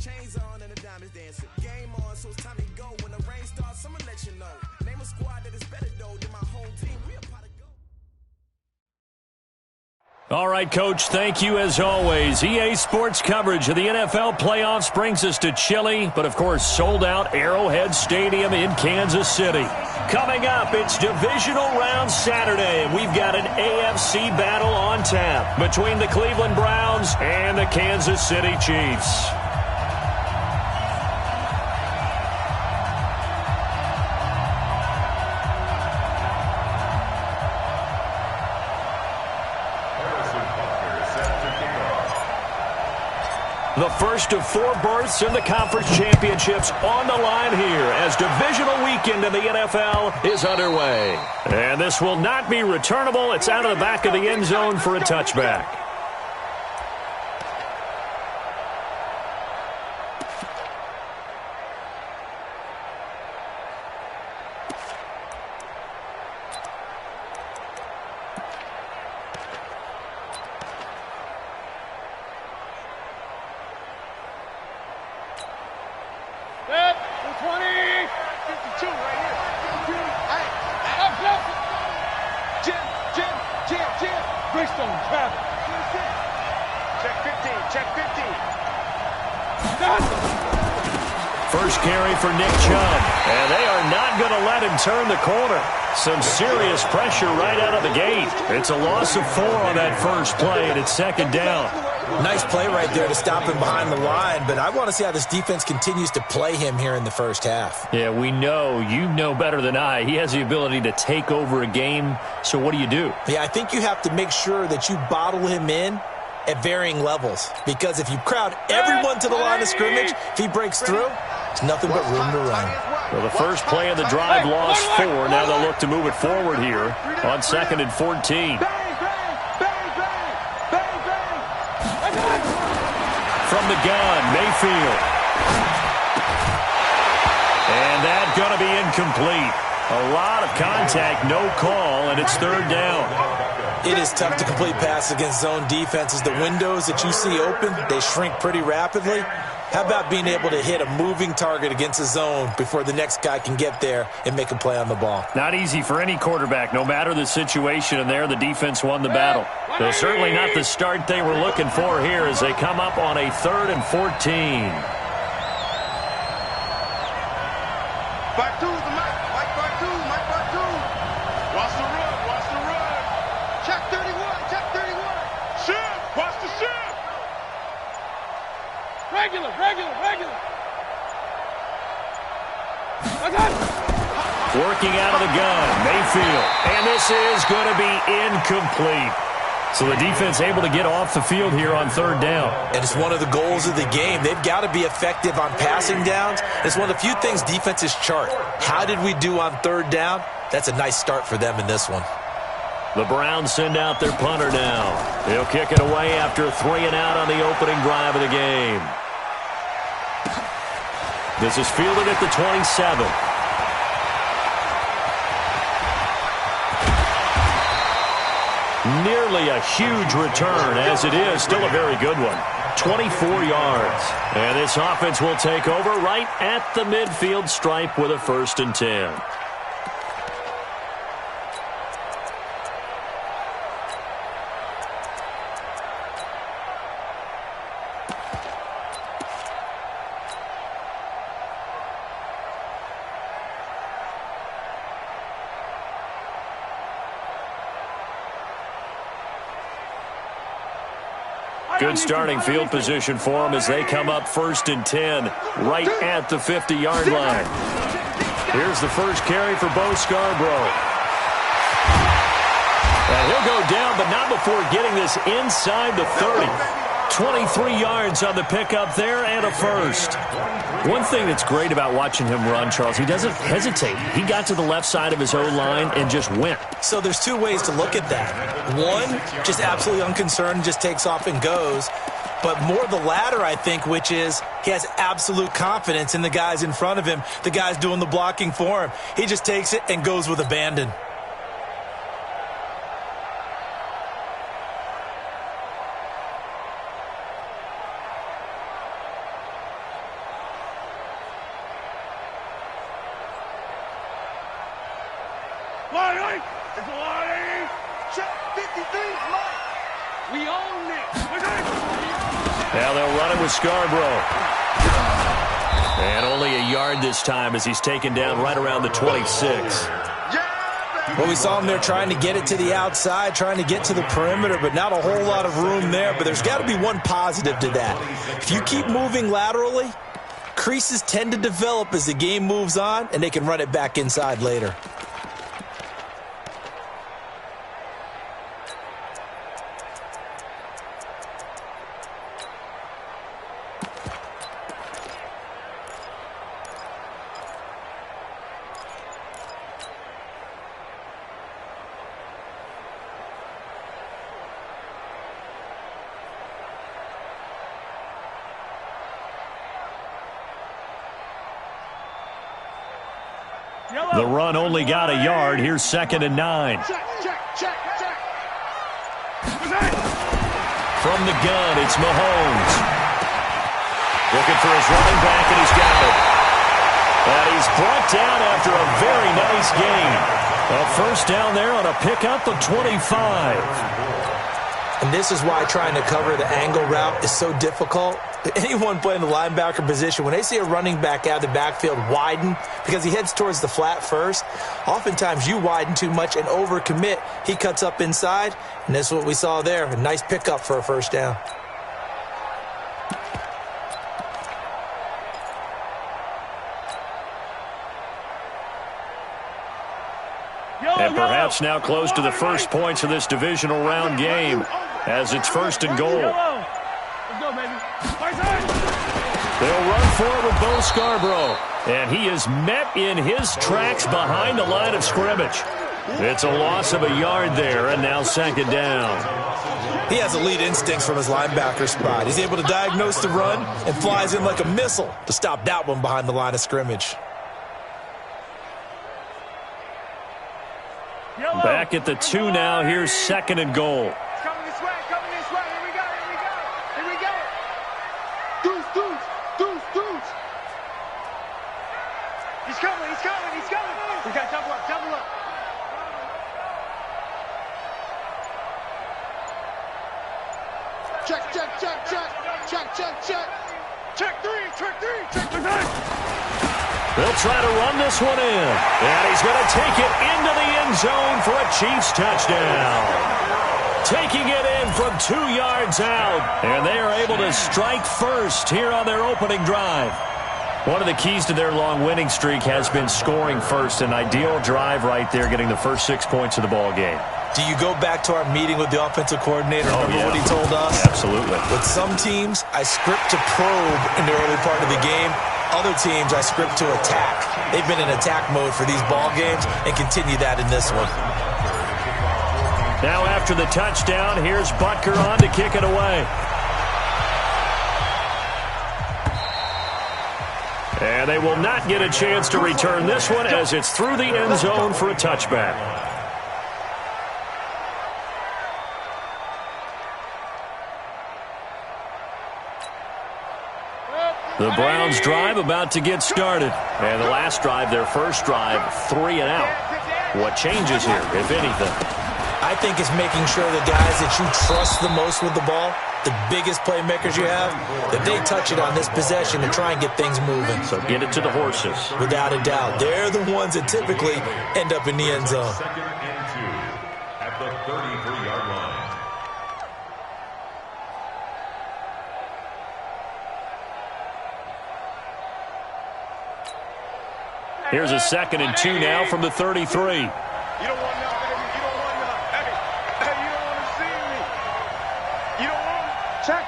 Chains on and the diamonds dancing. Game on, so it's time to go. When the rain starts, I'ma let you know. Name a squad that is better though than my home team. We a pot of gold. All right, Coach, thank you as always. EA Sports coverage of the NFL playoffs brings us to chilly, but of course sold out Arrowhead Stadium in Kansas City. Coming up, it's Divisional Round Saturday, and we've got an AFC battle on tap between the Cleveland Browns and the Kansas City Chiefs. The first of 4 berths in the conference championships on the line here as divisional weekend in the NFL is underway. And this will not be returnable. It's out of the back of the end zone for a touchback. First carry for Nick Chubb, and they are not going to let him turn the corner. Some serious pressure right out of the gate. It's a loss of 4 on that first play, and it's second down. Nice play right there to stop him behind the line, but I want to see how this defense continues to play him here in the first half. Yeah, we know. You know better than I. He has the ability to take over a game, so what do you do? Yeah, I think you have to make sure that you bottle him in at varying levels, because if you crowd everyone to the line of scrimmage, if he breaks through, there's nothing but room to run. Well, the first play of the drive lost 4. Now they'll look to move it forward here on 2nd and 14. From the gun, Mayfield. And that's going to be incomplete. A lot of contact, no call, and it's third down. It is tough to complete passes against zone defenses. The windows that you see open, they shrink pretty rapidly. How about being able to hit a moving target against a zone before the next guy can get there and make a play on the ball? Not easy for any quarterback, no matter the situation, and there the defense won the battle. Though certainly not the start they were looking for here as they come up on a 3rd and 14. Back to the Mike Bartu. Watch the run. Check 31. Shift, watch the shift. Regular. Working out of the gun, Mayfield. And this is going to be incomplete. So the defense able to get off the field here on 3rd down. And it's one of the goals of the game. They've got to be effective on passing downs. It's one of the few things defenses chart. How did we do on 3rd down? That's a nice start for them in this one. The Browns send out their punter now. He'll kick it away after 3 and out on the opening drive of the game. This is fielded at the 27. Nearly a huge return, as it is still a very good one. 24 yards. And this offense will take over right at the midfield stripe with a 1st and 10. Good starting field position for them as they come up 1st and 10 right at the 50-yard line. Here's the first carry for Bo Scarborough. And he'll go down, but not before getting this inside the 30. 23 yards on the pickup there and a 1st. One thing that's great about watching him run, Charles, he doesn't hesitate. He got to the left side of his O-line and just went. So there's 2 ways to look at that. One, just absolutely unconcerned, just takes off and goes. But more the latter, I think, which is he has absolute confidence in the guys in front of him, the guys doing the blocking for him. He just takes it and goes with abandon. Flying! Flying! Check 53, Mike! We own it! Now they'll run it with Scarborough. And only a yard this time as he's taken down right around the 26. Well, we saw him there trying to get it to the outside, trying to get to the perimeter, but not a whole lot of room there. But there's got to be one positive to that. If you keep moving laterally, creases tend to develop as the game moves on, and they can run it back inside later. The run only got a yard. Here's 2nd and 9. From the gun, it's Mahomes. Looking for his running back, and he's got it. And he's brought down after a very nice gain. A first down there on a pickup of 25. And this is why trying to cover the angle route is so difficult. Anyone playing the linebacker position, when they see a running back out of the backfield widen because he heads towards the flat first, oftentimes you widen too much and overcommit. He cuts up inside, and that's what we saw there. A nice pickup for a first down. And perhaps now close to the first points of this divisional round game as it's 1st and goal. They'll run forward with Bo Scarborough, and he is met in his tracks behind the line of scrimmage. It's a loss of a yard there, and now 2nd down. He has elite instincts from his linebacker spot. He's able to diagnose the run and flies in like a missile to stop that one behind the line of scrimmage. Back at the 2 now. Here's 2nd and goal. It's coming this way, Here we go, Here we go. Deuce. He's coming. We got double up. Check. Check three. They'll try to run this one in. And he's going to take it into the end zone for a Chiefs touchdown. Taking it in from 2 yards out. And they are able to strike first here on their opening drive. One of the keys to their long winning streak has been scoring first. An ideal drive right there, getting the first 6 points of the ball game. Do you go back to our meeting with the offensive coordinator? Remember what he told us? Absolutely. With some teams, I script to probe in the early part of the game. Other teams, I script to attack. They've been in attack mode for these ball games and continue that in this one. Now after the touchdown, here's Butker on to kick it away. And they will not get a chance to return this one as it's through the end zone for a touchback. The Browns drive about to get started. And the last drive, their first drive, 3 and out. What changes here, if anything? I think it's making sure the guys that you trust the most with the ball, the biggest playmakers you have, that they touch it on this possession and try and get things moving. So get it to the horses. Without a doubt. They're the ones that typically end up in the end zone. At the 33-yard line. Here's a 2nd and 2 now from the 33. You don't want none, baby. You don't want none. Hey, you don't want to see me. You don't want me. Check.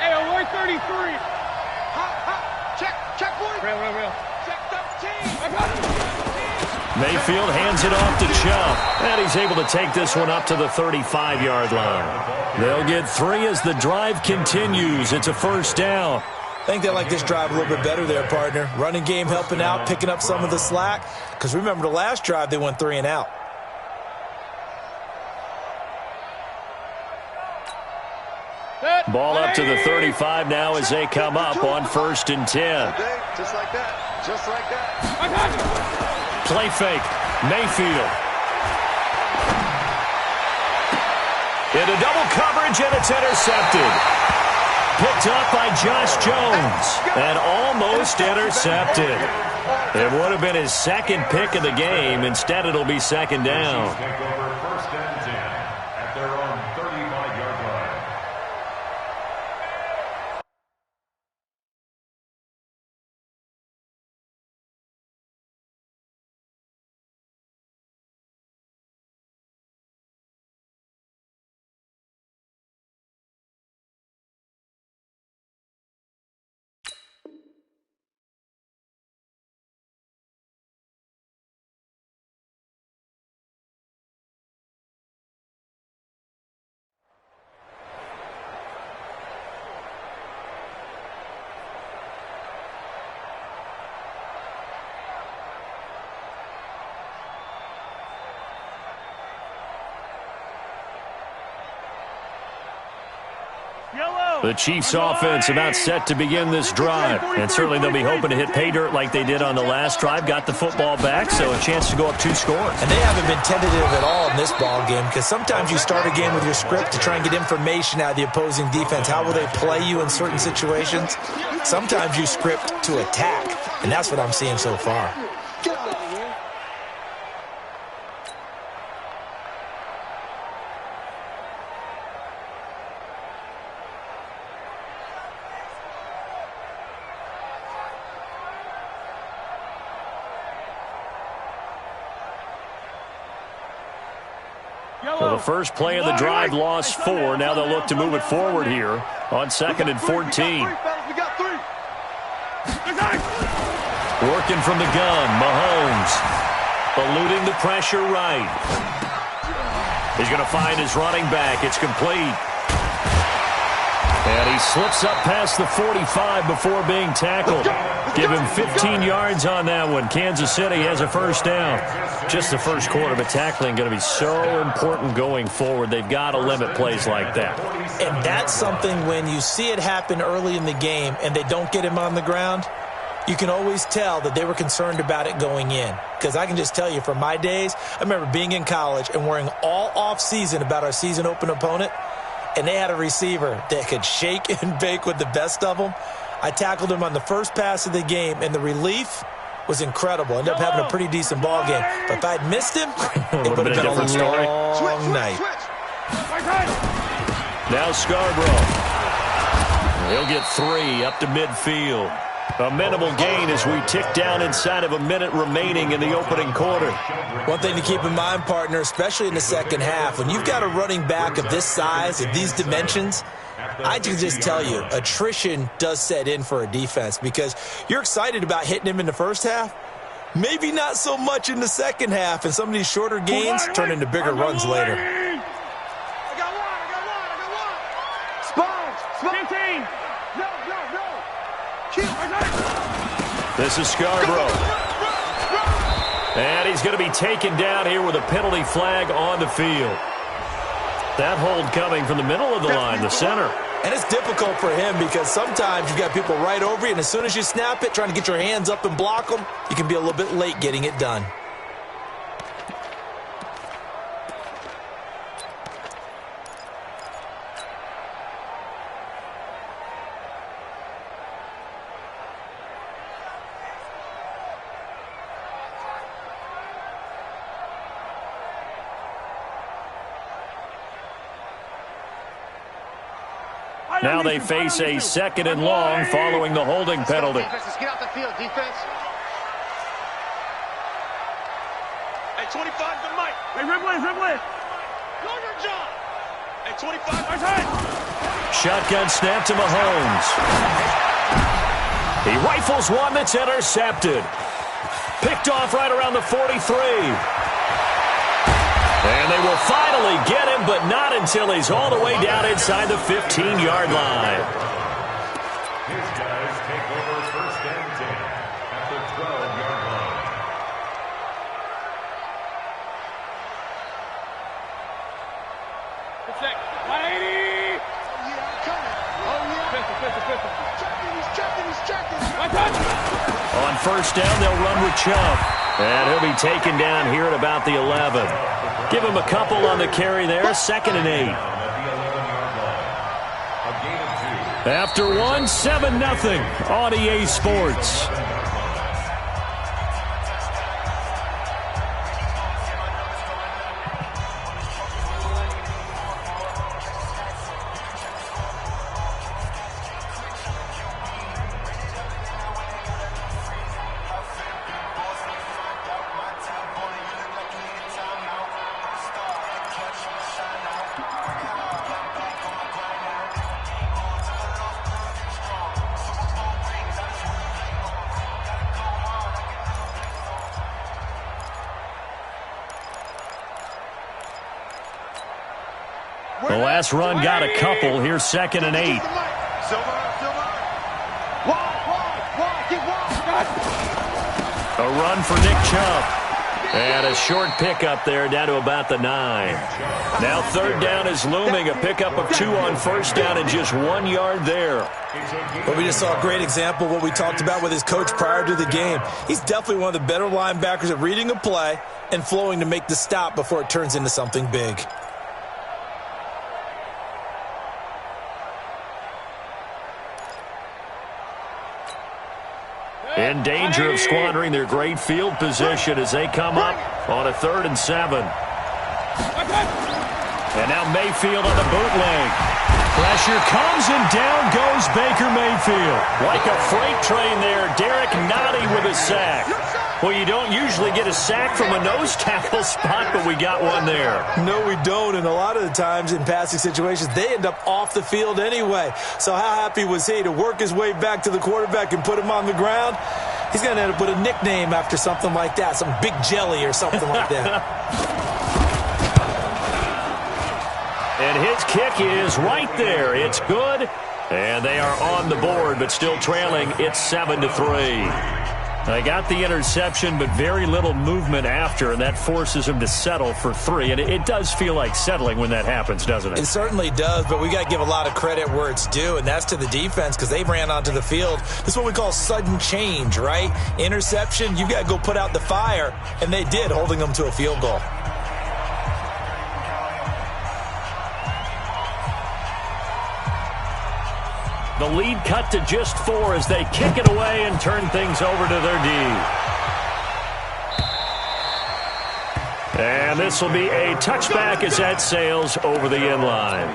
Hey, alert 33. Check, boy. Real. Check 13. I got it. Mayfield hands it off to Chubb. And he's able to take this one up to the 35-yard line. They'll get 3 as the drive continues. It's a first down. I think they like this drive a little bit better there, partner. Running game helping out, picking up some of the slack. Because remember, the last drive, they went 3 and out. Ball up to the 35 now as they come up on 1st and 10. Just like that. Play fake. Mayfield. into double coverage, and it's intercepted. Picked up by Josh Jones and almost intercepted. It would have been his second pick of the game. Instead, it'll be second down. Take over first and 10 at their own 35-yard line. The Chiefs offense about set to begin this drive. And certainly they'll be hoping to hit pay dirt like they did on the last drive. Got the football back, so a chance to go up 2 scores. And they haven't been tentative at all in this ball game, because sometimes you start a game with your script to try and get information out of the opposing defense. How will they play you in certain situations? Sometimes you script to attack, and that's what I'm seeing so far. So the first play of the drive lost 4. Now they'll look to move it forward here on 2nd and 14. Working from the gun, Mahomes. Eluding the pressure right. He's going to find his running back. It's complete. And he slips up past the 45 before being tackled. Give him 15 yards on that one. Kansas City has a first down. Just the first quarter, but tackling going to be so important going forward. They've got to limit plays like that. And that's something when you see it happen early in the game and they don't get him on the ground, you can always tell that they were concerned about it going in. Because I can just tell you from my days, I remember being in college and worrying all off-season about our season open opponent, and they had a receiver that could shake and bake with the best of them. I tackled him on the first pass of the game, and the relief was incredible. Ended up having a pretty decent ball game. But if I'd missed him, it would have been a long night. Now Scarborough. He'll get 3 up to midfield. A minimal gain as we tick down inside of a minute remaining in the opening quarter. One thing to keep in mind, partner, especially in the second half, when you've got a running back of this size, of these dimensions, I can just tell you, attrition does set in for a defense because you're excited about hitting him in the first half. Maybe not so much in the second half, and some of these shorter gains turn into bigger runs later. I got one. Sponge. 15. No. This is Scarborough. And he's going to be taken down here with a penalty flag on the field. That hold coming from the middle of the line, the center. And it's difficult for him because sometimes you've got people right over you, and as soon as you snap it, trying to get your hands up and block them, you can be a little bit late getting it done. Now they face a 2nd and long following the holding penalty. Let's get out the field, defense. Hey, 25 to Mike. Hey, Ripley. Go your job. Hey, 25. Shotgun snap to Mahomes. He rifles one that's intercepted. Picked off right around the 43. And they will finally get him, but not until he's all the way down inside the 15-yard line. His guys take over first and 10 at the 12-yard line. Check. 180. Checking. On first down, they'll run with Chubb. And he'll be taken down here at about the 11. Give him a couple on the carry there, 2nd and 8. After one, 7-0 on EA Sports. The last run got a couple. Here's 2nd and 8. A run for Nick Chubb. And a short pickup there down to about the 9. Now 3rd down is looming. A pickup of 2 on 1st down and just 1 yard there. Well, we just saw a great example of what we talked about with his coach prior to the game. He's definitely one of the better linebackers at reading a play and flowing to make the stop before it turns into something big. In danger of squandering their great field position as they come up on a 3rd and 7. And now Mayfield on the bootleg. Pressure comes and down goes Baker Mayfield. Like a freight train there, Derek Nottie with a sack. Well, you don't usually get a sack from a nose tackle spot, but we got one there. No, we don't, and a lot of the times in passing situations, they end up off the field anyway. So how happy was he to work his way back to the quarterback and put him on the ground? He's going to end up with a nickname after something like that, some Big Jelly or something like that. And his kick is right there. It's good, and they are on the board, but still trailing. It's 7-3. They got the interception, but very little movement after, and that forces him to settle for 3. And it does feel like settling when that happens, doesn't it? It certainly does, but we got to give a lot of credit where it's due, and that's to the defense because they ran onto the field. This is what we call sudden change, right? Interception, you've got to go put out the fire, and they did, holding them to a field goal. The lead cut to just 4 as they kick it away and turn things over to their D. And this will be a touchback as that sails over the end line.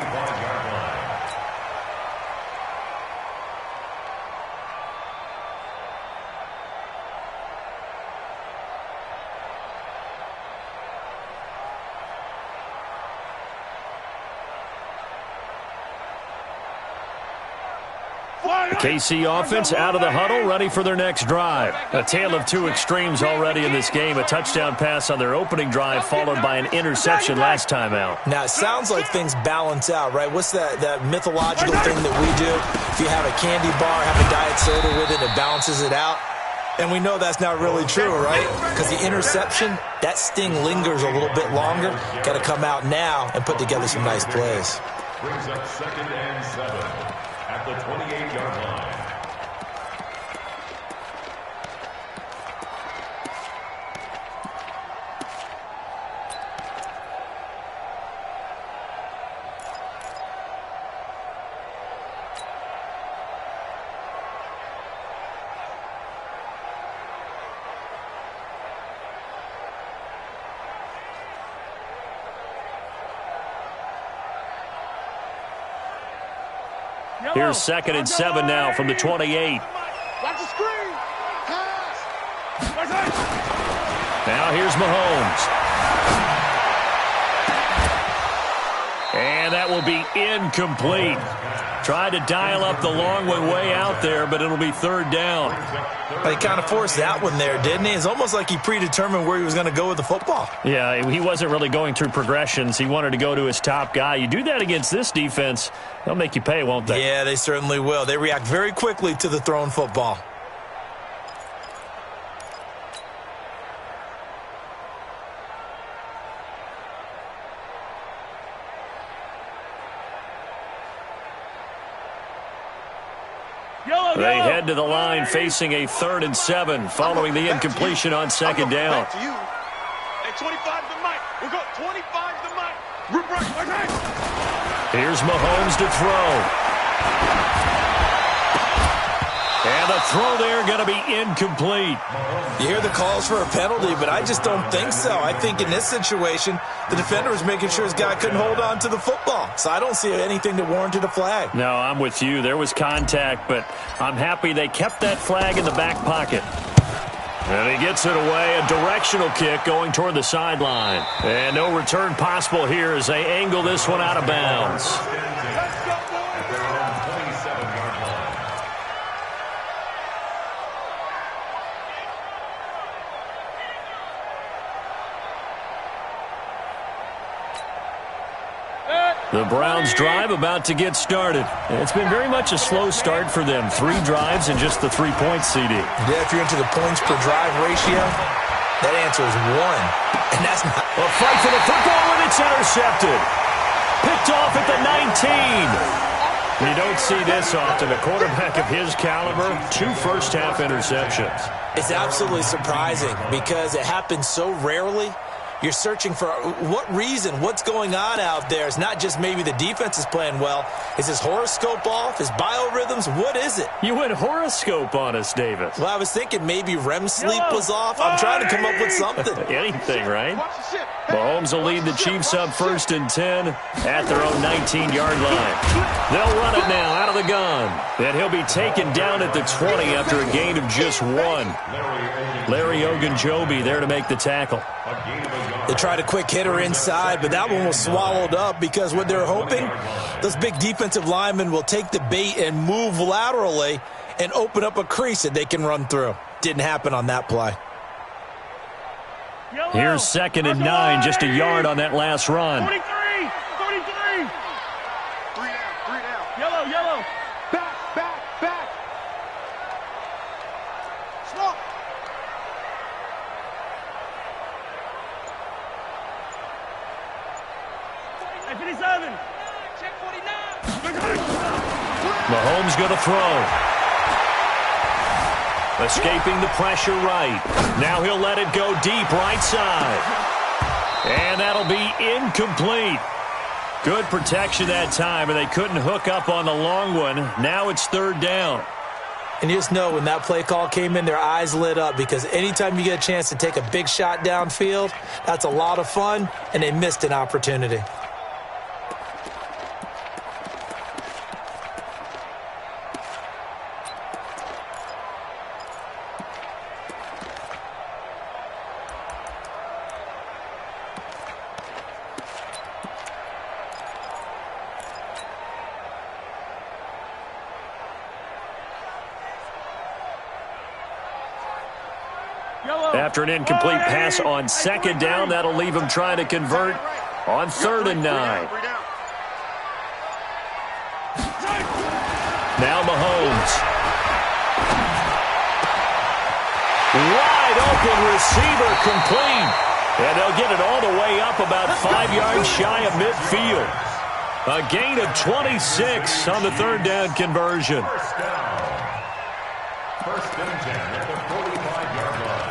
KC offense out of the huddle, ready for their next drive. A tale of 2 extremes already in this game. A touchdown pass on their opening drive, followed by an interception last time out. Now, it sounds like things balance out, right? What's that mythological thing that we do? If you have a candy bar, have a diet soda with it, it balances it out. And we know that's not really true, right? Because the interception, that sting lingers a little bit longer. Got to come out now and put together some nice plays. Brings up 2nd and 7 at the 28-yard line. Here's 2nd and 7 now from the 28. Now here's Mahomes. And that will be incomplete. Tried to dial up the long one way out there, but it'll be 3rd down. He kind of forced that one there, didn't he? It's almost like he predetermined where he was going to go with the football. Yeah, he wasn't really going through progressions. He wanted to go to his top guy. You do that against this defense, they'll make you pay, won't they? Yeah, they certainly will. They react very quickly to the thrown football. They head to the line facing a 3rd and 7 following the incompletion on 2nd down. Hey, 25 to Mike. We'll go 25 to Mike. Here's Mahomes to throw. And the throw there going to be incomplete. You hear the calls for a penalty, but I just don't think so. I think in this situation, the defender was making sure his guy couldn't hold on to the football. So I don't see anything that warranted a flag. No, I'm with you. There was contact, but I'm happy they kept that flag in the back pocket. And he gets it away, a directional kick going toward the sideline. And no return possible here as they angle this one out of bounds. The Browns drive about to get started. It's been very much a slow start for them. 3 drives and just the 3-point CD. Yeah, if you're into the points per drive ratio, that answer is 1. And that's not... A fight for the football, and it's intercepted. Picked off at the 19. You don't see this often. A quarterback of his caliber, 2 first-half interceptions. It's absolutely surprising because it happens so rarely. You're searching for what reason, what's going on out there. It's not just maybe the defense is playing well. Is his horoscope off? His biorhythms? What is it? You went horoscope on us, Davis. Well, I was thinking maybe REM sleep was off. I'm trying to come up with something. Anything, right? Mahomes will lead the Chiefs up 1st and 10 at their own 19-yard line. They'll run it now out of the gun. And he'll be taken down at the 20 after a gain of just 1. Larry Ogunjobi there to make the tackle. They tried a quick hitter inside, but that one was swallowed up because what they're hoping, those big defensive linemen will take the bait and move laterally and open up a crease that they can run through. Didn't happen on that play. Here's 2nd and 9, just a yard on that last run. 33! 33! 3 down. Yellow. Back. Slow. Mahomes going to throw. Escaping the pressure right. Now he'll let it go deep right side. And that'll be incomplete. Good protection that time, and they couldn't hook up on the long one. Now it's 3rd down. And you just know when that play call came in, their eyes lit up because anytime you get a chance to take a big shot downfield, that's a lot of fun, and they missed an opportunity. After an incomplete pass on 2nd down, that'll leave him trying to convert on 3rd and 9. Now Mahomes. Wide open receiver complete. And they'll get it all the way up about 5 yards shy of midfield. A gain of 26 on the 3rd down conversion. First and 10 at the 45-yard line.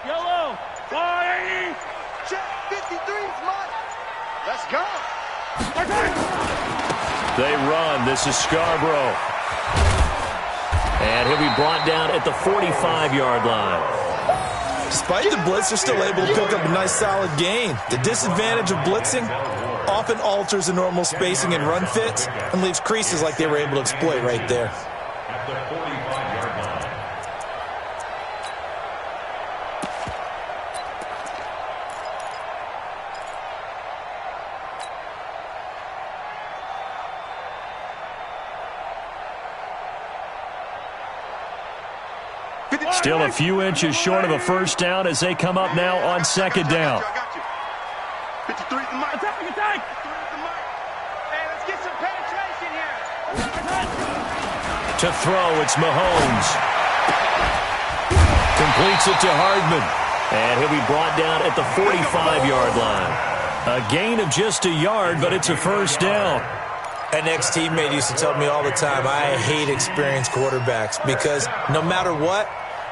Yellow. 480. Check 53's mine. Let's go. They run. This is Scarborough. And he'll be brought down at the 45-yard line. Despite the blitz, they're still able to pick up a nice solid gain. The disadvantage of blitzing often alters the normal spacing and run fits and leaves creases like they were able to exploit right there. At the 45-yard line. Still a few inches short of a first down as they come up now on 2nd down. 53's the mic. Attack. 53's the mic. Hey, let's get some penetration here. To throw, it's Mahomes. Completes it to Hardman. And he'll be brought down at the 45-yard line. A gain of just a yard, but it's a first down. An ex-teammate used to tell me all the time, I hate experienced quarterbacks because no matter what,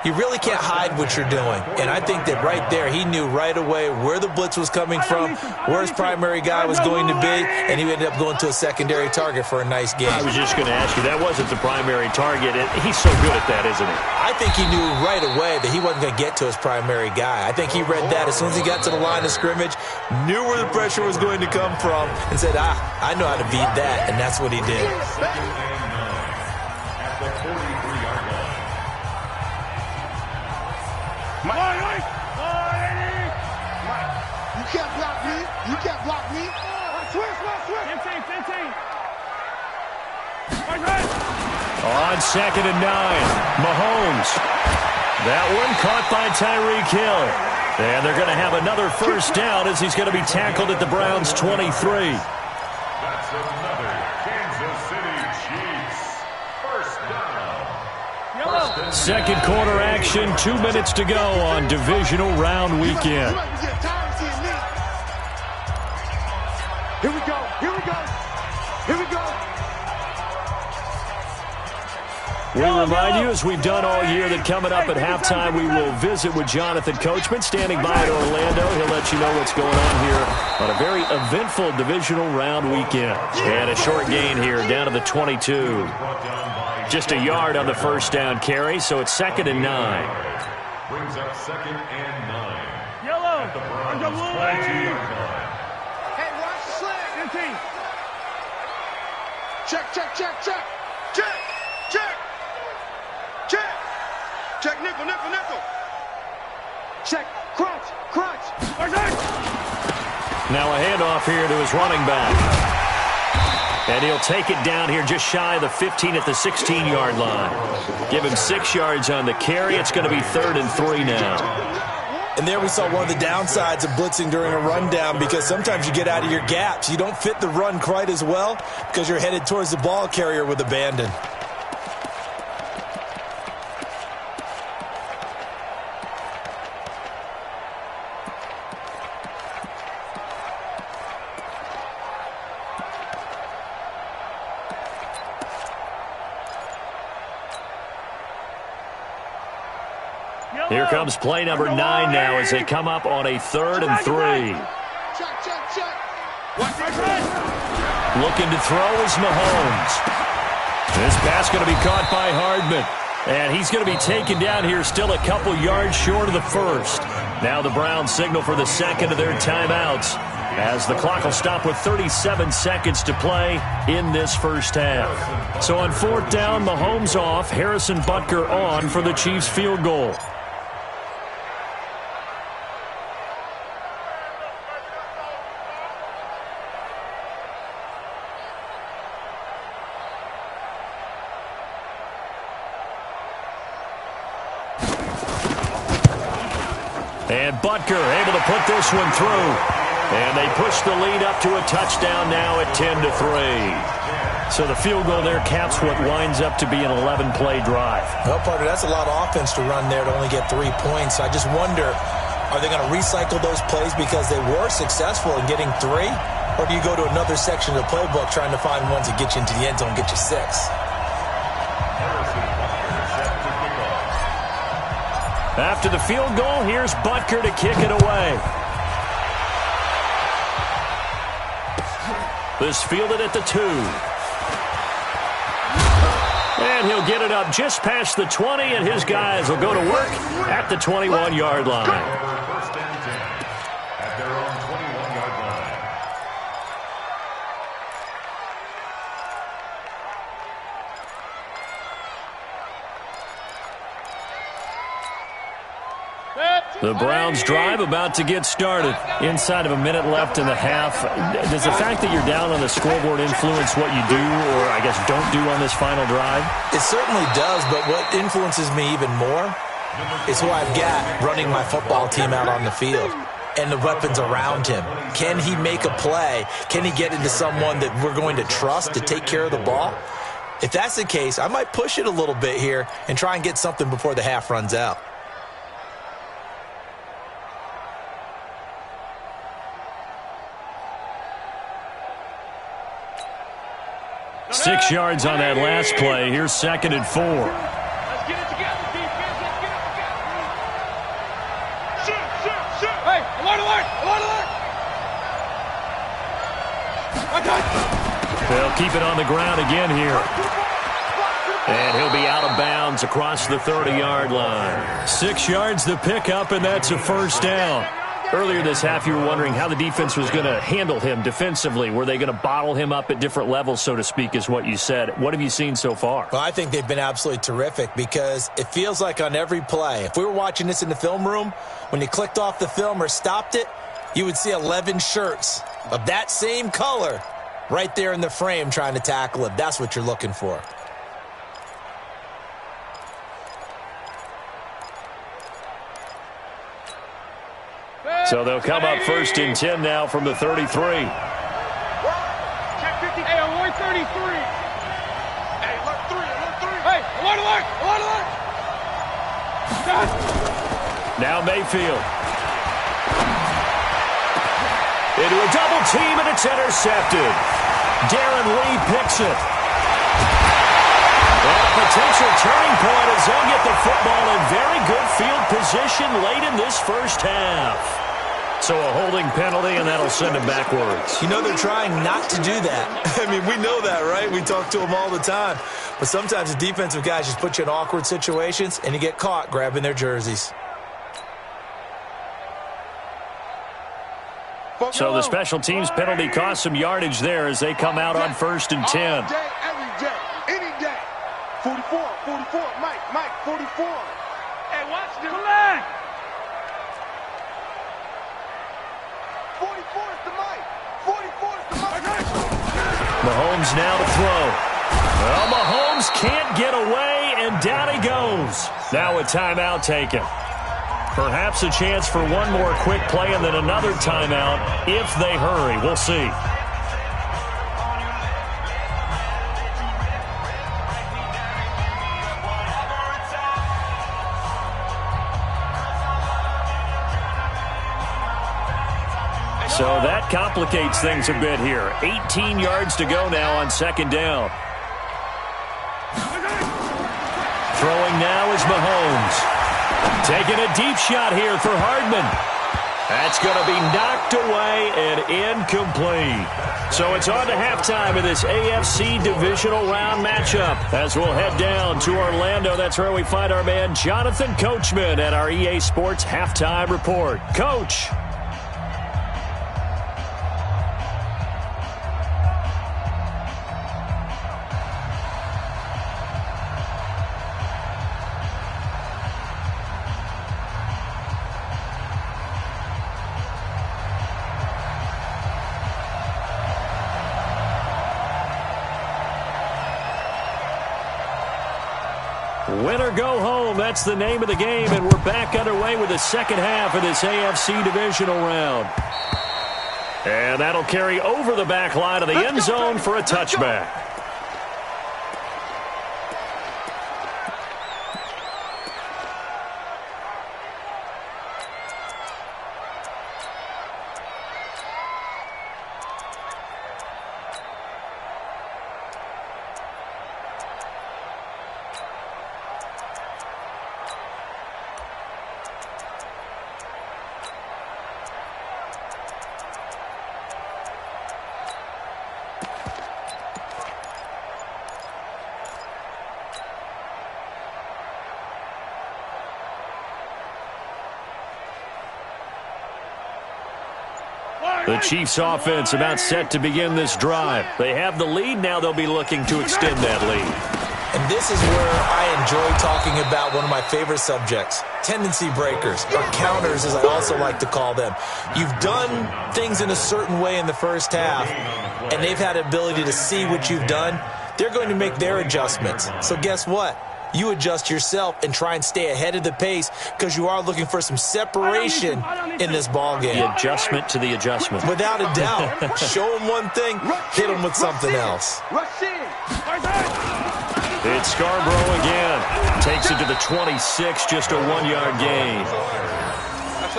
you really can't hide what you're doing. And I think that right there, he knew right away where the blitz was coming from, where his primary guy was going to be, and he ended up going to a secondary target for a nice game. I was just going to ask you, that wasn't the primary target. He's so good at that, isn't he? I think he knew right away that he wasn't going to get to his primary guy. I think he read that as soon as he got to the line of scrimmage, knew where the pressure was going to come from, and said, I know how to beat that, and that's what he did. At the 43-yard line. You can't block me. You can't block me. Switch. 15. On 2nd and 9, Mahomes. That one caught by Tyreek Hill. And they're going to have another first down as he's going to be tackled at the Browns' 23. That's another Kansas City Chiefs first down. Second quarter action, 2 minutes to go on divisional round weekend. Here we go. We remind you, as we've done all year, that coming up at halftime, we will visit with Jonathan Coachman, standing by at Orlando. He'll let you know what's going on here on a very eventful divisional round weekend. And a short gain here, down to the 22. Just a yard on the first down carry, so it's 2nd and 9. Brings up 2nd and 9. Yellow. At the Browns' 22-yard line. Hey, watch the slant. 15. Check, nickel. Check, crunch. Now a handoff here to his running back. And he'll take it down here just shy of the 15 at the 16-yard line. Give him 6 yards on the carry. It's going to be 3rd and 3 now. And there we saw one of the downsides of blitzing during a rundown, because sometimes you get out of your gaps. You don't fit the run quite as well because you're headed towards the ball carrier with abandon. Here comes play number 9 now as they come up on a 3rd and 3. Check. Looking to throw is Mahomes. This pass going to be caught by Hardman. And he's going to be taken down here, still a couple yards short of the first. Now the Browns signal for the second of their timeouts, as the clock will stop with 37 seconds to play in this first half. So on 4th down, Mahomes off, Harrison Butker on for the Chiefs field goal. And Butker able to put this one through. And they push the lead up to a touchdown now at 10-3. So the field goal there caps what winds up to be an 11-play drive. Well, partner, that's a lot of offense to run there to only get 3 points. I just wonder, are they going to recycle those plays because they were successful in getting 3? Or do you go to another section of the playbook trying to find ones that get you into the end zone and get you 6? After the field goal, here's Butker to kick it away. This fielded at the 2. And he'll get it up just past the 20, and his guys will go to work at the 21-yard line. First and 10 at their own 21-yard line. The Browns drive about to get started. Inside of a minute left in the half. Does the fact that you're down on the scoreboard influence what you do, or I guess don't do on this final drive? It certainly does, but what influences me even more is who I've got running my football team out on the field and the weapons around him. Can he make a play? Can he get into someone that we're going to trust to take care of the ball? If that's the case, I might push it a little bit here and try and get something before the half runs out. Six yards on that last play. Here's 2nd and 4. Let's get it together, defense. Let's get it together. Shoot. Hey, alert. They'll keep it on the ground again here. And he'll be out of bounds across the 30-yard line. 6 yards the pickup, and that's a first down. Earlier this half, you were wondering how the defense was going to handle him defensively. Were they going to bottle him up at different levels, so to speak, is what you said. What have you seen so far? Well, I think they've been absolutely terrific because it feels like on every play, if we were watching this in the film room, when you clicked off the film or stopped it, you would see 11 shirts of that same color right there in the frame trying to tackle it. That's what you're looking for. So they'll come up 1st and 10 now from the 33. Check 50. Hey, alert 33. Hey, alert 3. Hey, alert. Now Mayfield. Into a double team, and it's intercepted. Darren Lee picks it. And a potential turning point as they'll get the football in very good field position late in this first half. So a holding penalty, and that'll send him backwards. You know they're trying not to do that. I mean, we know that, right? We talk to them all the time. But sometimes the defensive guys just put you in awkward situations, and you get caught grabbing their jerseys. So the special teams penalty cost some yardage there as they come out on 1st and 10. All day, every day, any day. 44, Mike, 44. Hey, watch this. Collect. 44 is the Mike. 44 is the Mike. Mahomes now to throw. Well, Mahomes can't get away, and down he goes. Now a timeout taken. Perhaps a chance for one more quick play and then another timeout if they hurry. We'll see. So that complicates things a bit here. 18 yards to go now on 2nd down. Throwing now is Mahomes. Taking a deep shot here for Hardman. That's going to be knocked away and incomplete. So it's on to halftime of this AFC divisional round matchup. As we'll head down to Orlando, that's where we find our man Jonathan Coachman at our EA Sports Halftime Report. Coach. Win or go home, that's the name of the game, and we're back underway with the second half of this AFC divisional round. And that'll carry over the back line of the end zone for a touchback. The Chiefs offense about set to begin this drive. They have the lead. Now they'll be looking to extend that lead. And this is where I enjoy talking about one of my favorite subjects, tendency breakers, or counters as I also like to call them. You've done things in a certain way in the first half, and they've had the ability to see what you've done. They're going to make their adjustments. So guess what? You adjust yourself and try and stay ahead of the pace because you are looking for some separation in this ball game. The adjustment to the adjustment. Without a doubt. Show them one thing, hit them with something else. Rush in. It's Scarborough again. Takes it to the 26, just a 1-yard gain.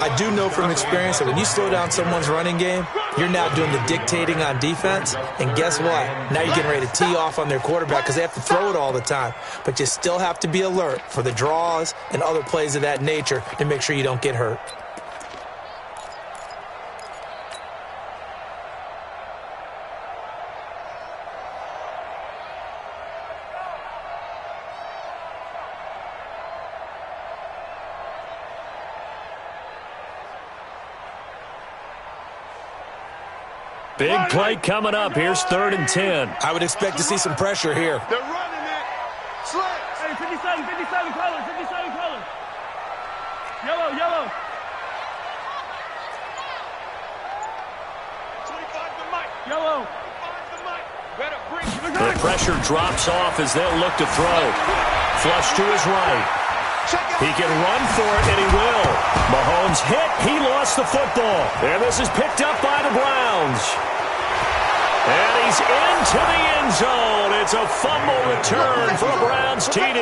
I do know from experience that when you slow down someone's running game, you're now doing the dictating on defense. And guess what? Now you're getting ready to tee off on their quarterback because they have to throw it all the time. But you still have to be alert for the draws and other plays of that nature to make sure you don't get hurt. Big play coming up. Here's 3rd and 10. I would expect to see some pressure here. They're running it. Slip. Hey, 57 colors, 57 colors. Yellow, yellow. 25 to Mike. Yellow. 25 to Mike. Better bring The pressure drops off as they'll look to throw. Flush to his right. He can run for it, and he will. Mahomes hit. He lost the football. And this is picked up by the Browns. And he's into the end zone. It's a fumble return for a Browns TD.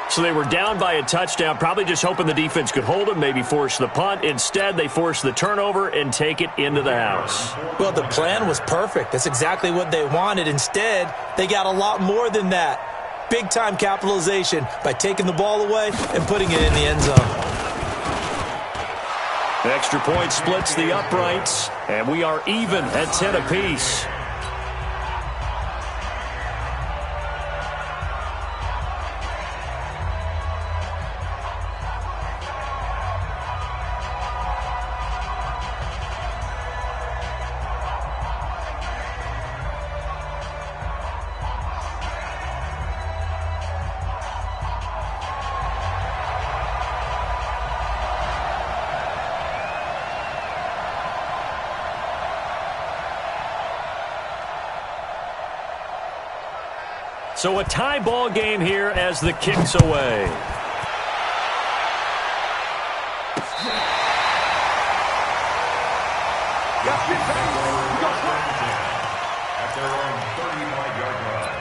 So they were down by a touchdown, probably just hoping the defense could hold them, maybe force the punt. Instead, they force the turnover and take it into the house. Well, the plan was perfect. That's exactly what they wanted. Instead, they got a lot more than that. Big-time capitalization by taking the ball away and putting it in the end zone. The extra point splits the uprights, and we are even at 10 apiece. So a tie ball game here as the kick's away. At their own 35-yard line.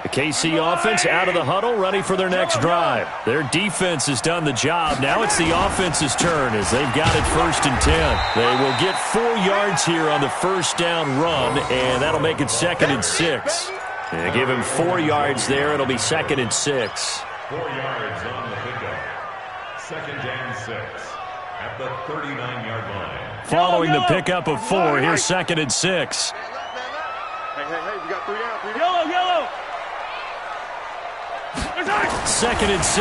The KC offense out of the huddle, ready for their next drive. Their defense has done the job. Now it's the offense's turn as they've got it 1st and 10. They will get 4 yards here on the first down run, and that'll make it 2nd and 6. And give him 4 yards there. It'll be 2nd and 6. 4 yards on the pickup. 2nd and 6 at the 39-yard line. Following the pickup of 4, here's 2nd and 6. Hey, you got 3 down, 3 down. Yellow, yellow. 2nd and 6.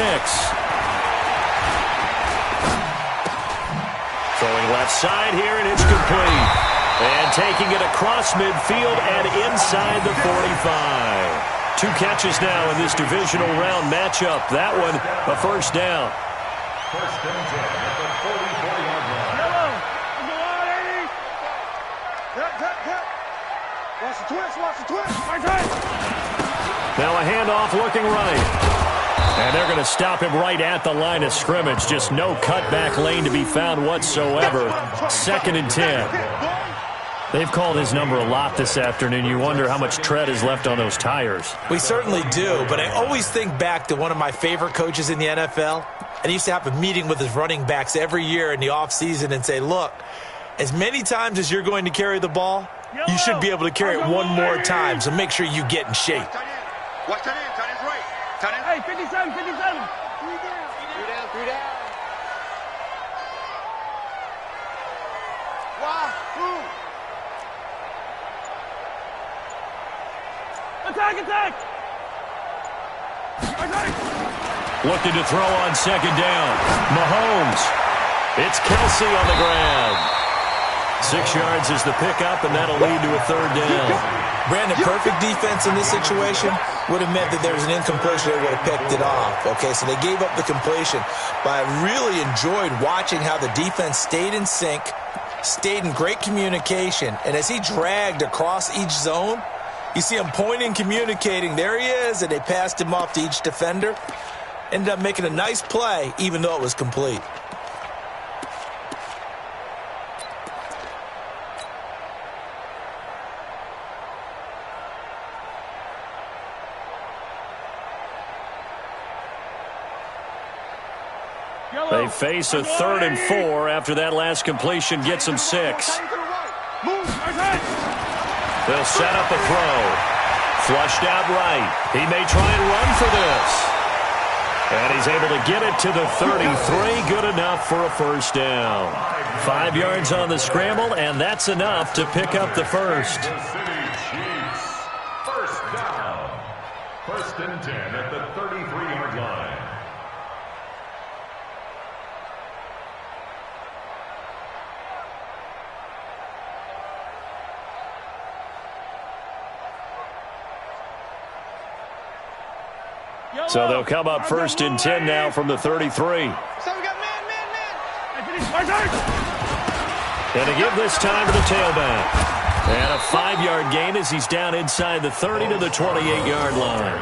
Throwing left side here, and it's complete. And taking it across midfield and inside the 45. 2 catches now in this divisional round matchup. That one, a first down. 1st and 10 at the 44-yard line. Yellow. Go on, 80. Watch the twist, watch the twist. Right side. Now a handoff looking right. And they're going to stop him right at the line of scrimmage. Just no cutback lane to be found whatsoever. 2nd and 10. They've called his number a lot this afternoon. You wonder how much tread is left on those tires. We certainly do, but I always think back to one of my favorite coaches in the NFL. And he used to have a meeting with his running backs every year in the offseason and say, look, as many times as you're going to carry the ball, you should be able to carry it one more time, so make sure you get in shape. Watch that in, tight end's right. Tight end. Hey, 57, 57. 3 down. 3 down. Wow, through. Attack, attack. Attack. Looking to throw on 2nd down. Mahomes. It's Kelsey on the ground. 6 yards is the pickup, and that'll lead to a third down. Brandon, perfect defense in this situation would have meant that there was an incompletion. They would have picked it off. Okay, so they gave up the completion. But I really enjoyed watching how the defense stayed in sync, stayed in great communication. And as he dragged across each zone, you see him pointing, communicating. There he is, and they passed him off to each defender. Ended up making a nice play, even though it was complete. They face a 3rd and 4 after that last completion gets them 6. They'll set up a throw. Flushed out right. He may try and run for this. And he's able to get it to the 33. Good enough for a first down. 5 yards on the scramble, and that's enough to pick up the first. First down. 1st and 10 at the 33-yard line. So they'll come up 1st and 10 now from the 33. So we got man. And to give this time to the tailback. And a 5-yard gain as he's down inside the 30 to the 28-yard line.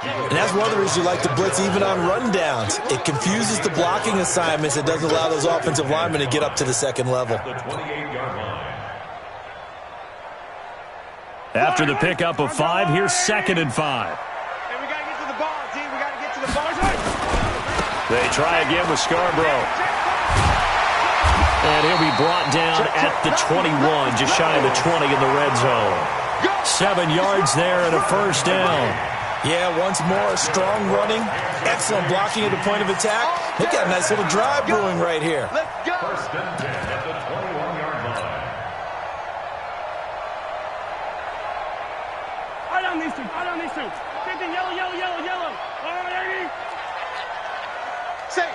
And that's one of the reasons you like to blitz even on rundowns. It confuses the blocking assignments. It doesn't allow those offensive linemen to get up to the second level. The 28-yard line. After the pickup of 5, here's 2nd and 5. They try again with Scarborough. And he'll be brought down at the 21, just shy of the 20 in the red zone. 7 yards there and a first down. Yeah, once more, strong running, excellent blocking at the point of attack. They got a nice little drive brewing right here. 1st and 10 at the 21-yard line. Right on these two. Same thing, yellow. All right, Eddie. Say.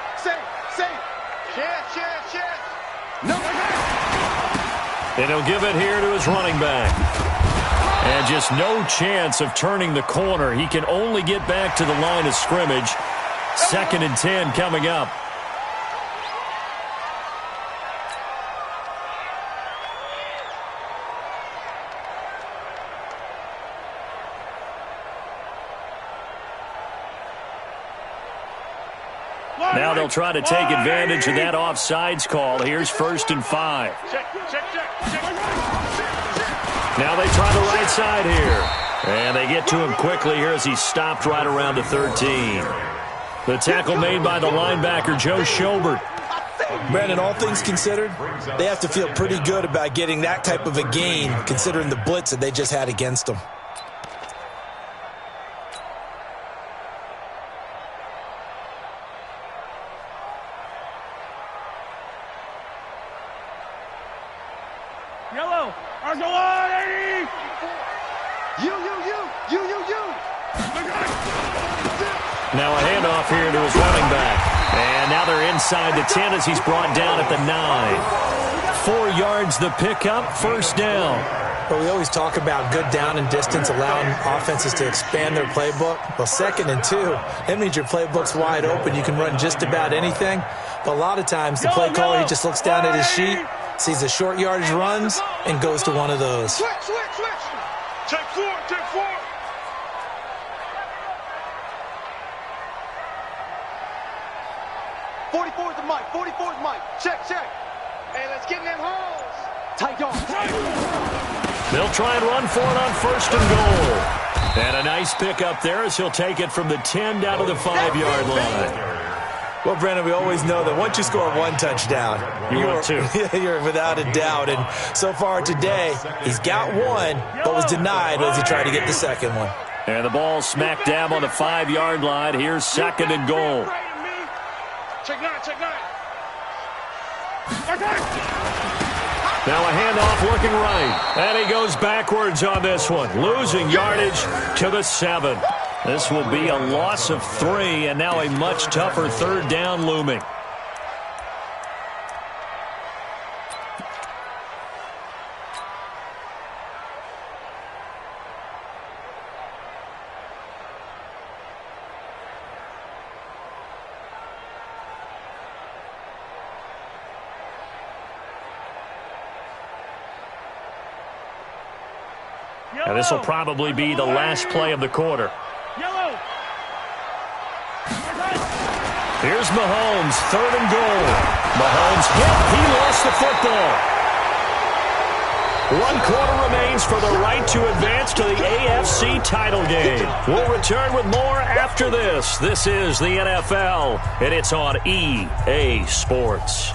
Chance. No. And he'll give it here to his running back. And just no chance of turning the corner. He can only get back to the line of scrimmage. 2nd and 10 coming up. Now they'll try to take advantage of that offsides call. Here's 1st and 5. Check. Now they try the right side here. And they get to him quickly here as he's stopped right around the 13. The tackle made by the linebacker, Joe Schobert. Brandon, all things considered, they have to feel pretty good about getting that type of a gain, considering the blitz that they just had against them. Yellow. Argo on, Eddie. You. Now a handoff here to his running back. And now they're inside the 10 as he's brought down at the 9. 4 yards the pickup, first down. But we always talk about good down and distance, allowing offenses to expand their playbook. Well, 2nd and 2, that means your playbook's wide open. You can run just about anything. But a lot of times the play caller, he just looks down at his sheet, sees the short yardage runs, and goes to one of those. Switch. Take four. 44's the mic. Check. Hey, let's get in them holes. Tight dog. They'll try and run for it on 1st and goal. And a nice pickup there as he'll take it from the 10 down to the 5-yard line. Well, Brandon, we always know that once you score 1 touchdown, you're without a doubt. And so far today, he's got 1, but was denied as he tried to get the 2nd one. And the ball smack dab on the 5-yard line. Here's 2nd and goal. Check 9. Now a handoff looking right. And he goes backwards on this one. Losing yardage to the 7. This will be a loss of 3, and now a much tougher 3rd down looming. And this will probably be the last play of the quarter. Yellow. Here's Mahomes, 3rd and goal. Mahomes hit. He lost the football. 1 quarter remains for the right to advance to the AFC title game. We'll return with more after this. This is the NFL, and it's on EA Sports.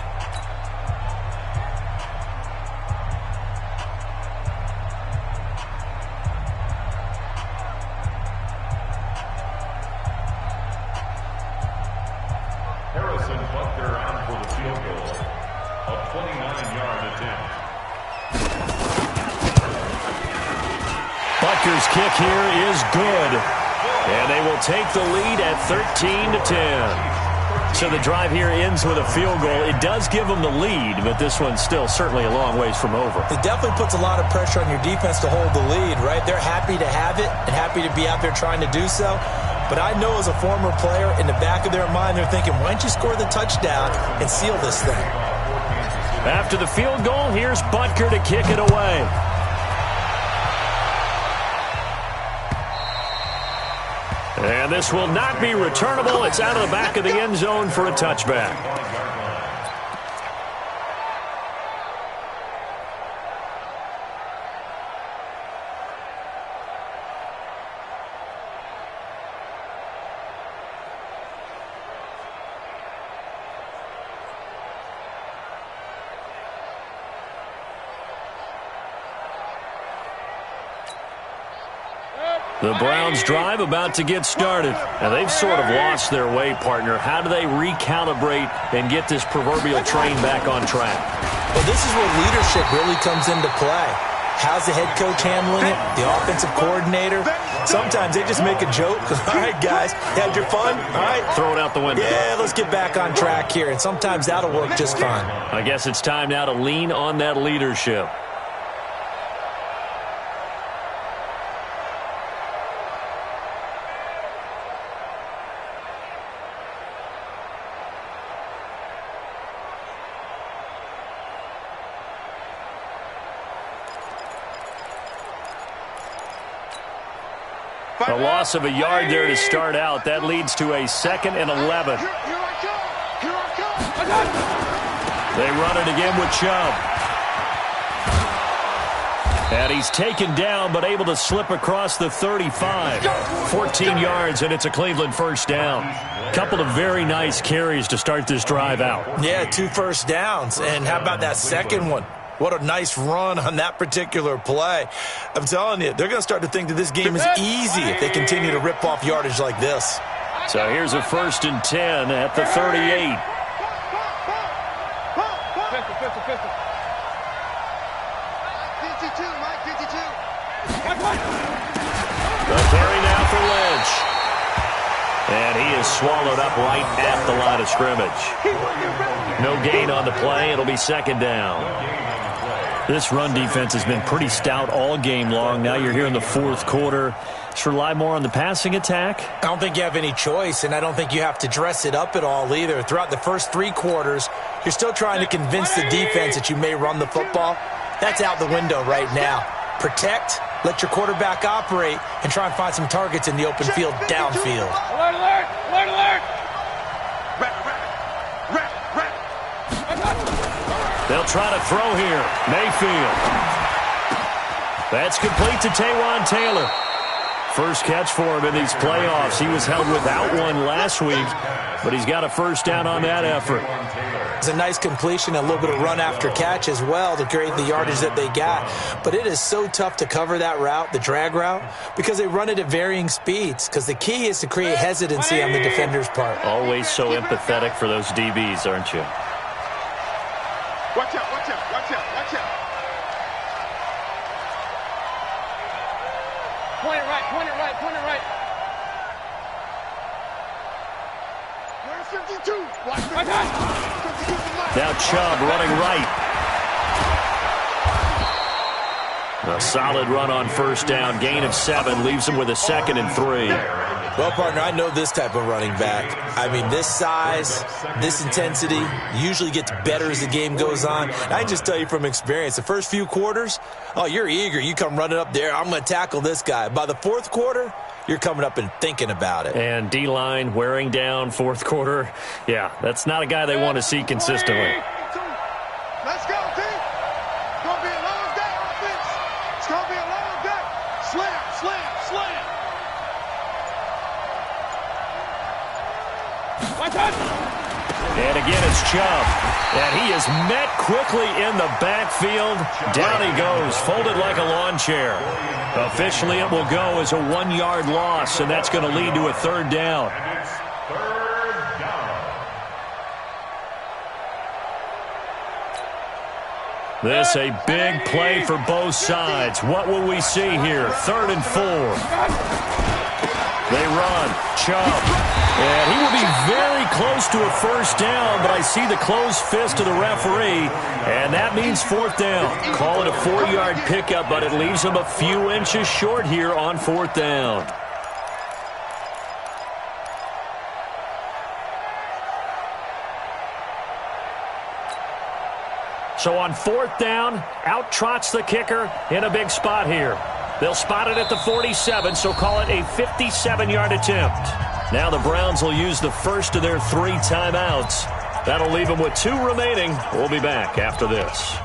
Butker's kick here is good. And they will take the lead at 13-10. So the drive here ends with a field goal. It does give them the lead, but this one's still certainly a long ways from over. It definitely puts a lot of pressure on your defense to hold the lead, right? They're happy to have it and happy to be out there trying to do so. But I know as a former player, in the back of their mind, they're thinking, why don't you score the touchdown and seal this thing? After the field goal, here's Butker to kick it away. And this will not be returnable. It's out of the back of the end zone for a touchback. The Browns drive about to get started. And they've sort of lost their way, partner. How do they recalibrate and get this proverbial train back on track? Well, this is where leadership really comes into play. How's the head coach handling it? The offensive coordinator? Sometimes they just make a joke. All right, guys, had your fun? All right. Throw it out the window. Yeah, let's get back on track here. And sometimes that'll work just fine. I guess it's time now to lean on that leadership. A loss of a yard there to start out. That leads to a 2nd and 11. They run it again with Chubb. And he's taken down but able to slip across the 35. 14 yards, and it's a Cleveland first down. Couple of very nice carries to start this drive out. Yeah, 2 first downs. And how about that second one? What a nice run on that particular play. I'm telling you, they're going to start to think that this game is easy if they continue to rip off yardage like this. So here's a 1st and 10 at the 38. The carry now for Lynch. And he is swallowed up right at the line of scrimmage. No gain on the play. It'll be 2nd down. This run defense has been pretty stout all game long. Now you're here in the 4th quarter. Just rely more on the passing attack? I don't think you have any choice, and I don't think you have to dress it up at all either. Throughout the first 3 quarters, you're still trying to convince the defense that you may run the football. That's out the window right now. Protect, let your quarterback operate, and try and find some targets in the open field downfield. Alert, alert, alert, alert. They'll try to throw here. Mayfield. That's complete to Taywan Taylor. First catch for him in these playoffs. He was held without one last week, but he's got a first down on that effort. It's a nice completion, a little bit of run after catch as well to create the yardage that they got. But it is so tough to cover that route, the drag route, because they run it at varying speeds. Because the key is to create hesitancy on the defender's part. Always so empathetic for those DBs, aren't you? Watch out, watch out, watch out, watch out. Point it right, point it right, point it right. Where's 52? Watch 52. Now Chubb running right. A solid run on first down. Gain of 7 leaves him with a 2nd and 3. Well, partner, I know this type of running back. I mean, this size, this intensity usually gets better as the game goes on. I can just tell you from experience, the first few quarters, oh, you're eager. You come running up there, I'm going to tackle this guy. By the fourth quarter, you're coming up and thinking about it. And D-line wearing down fourth quarter. Yeah, that's not a guy they want to see consistently. Let's go, team. It's going to be a long day, offense. It's going to be a long day. Slam, slam, slam. And again, it's Chubb. And he is met quickly in the backfield. Down he goes, folded like a lawn chair. Officially, it will go as a 1-yard loss, and that's going to lead to a third down. And it's third down. This a big play for both sides. What will we see here? 3rd and 4. They run. Chubb. And he will be very close to a first down, but I see the closed fist of the referee, and that means 4th down. Call it a 4-yard pickup, but it leaves him a few inches short here on 4th down. So on 4th down, out trots the kicker in a big spot here. They'll spot it at the 47, so call it a 57-yard attempt. Now the Browns will use the first of their 3 timeouts. That'll leave them with 2 remaining. We'll be back after this.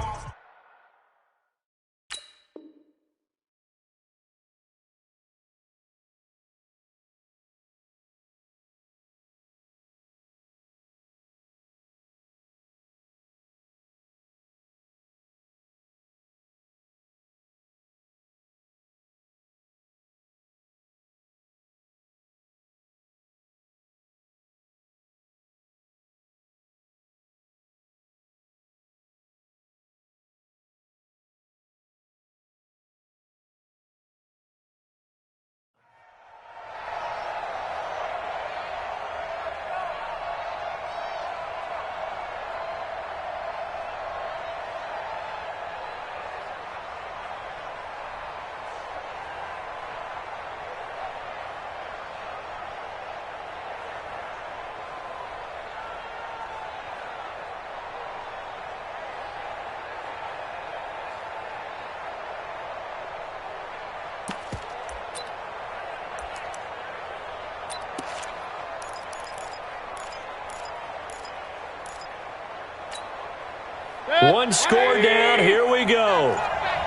One score down. Here we go.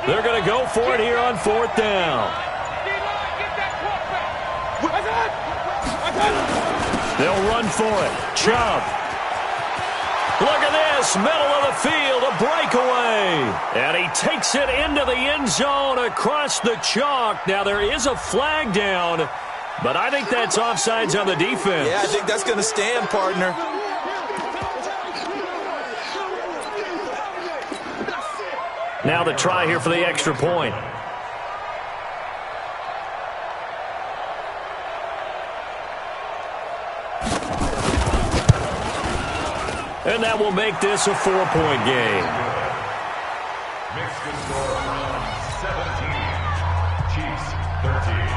They're going to go for it here on 4th down. They'll run for it. Chubb. Look at this. Middle of the field. A breakaway. And he takes it into the end zone across the chalk. Now there is a flag down, but I think that's offsides on the defense. Yeah, I think that's going to stand, partner. Now the try here for the extra point. And that will make this a 4-point game. Makes the score from 17. Chiefs 13.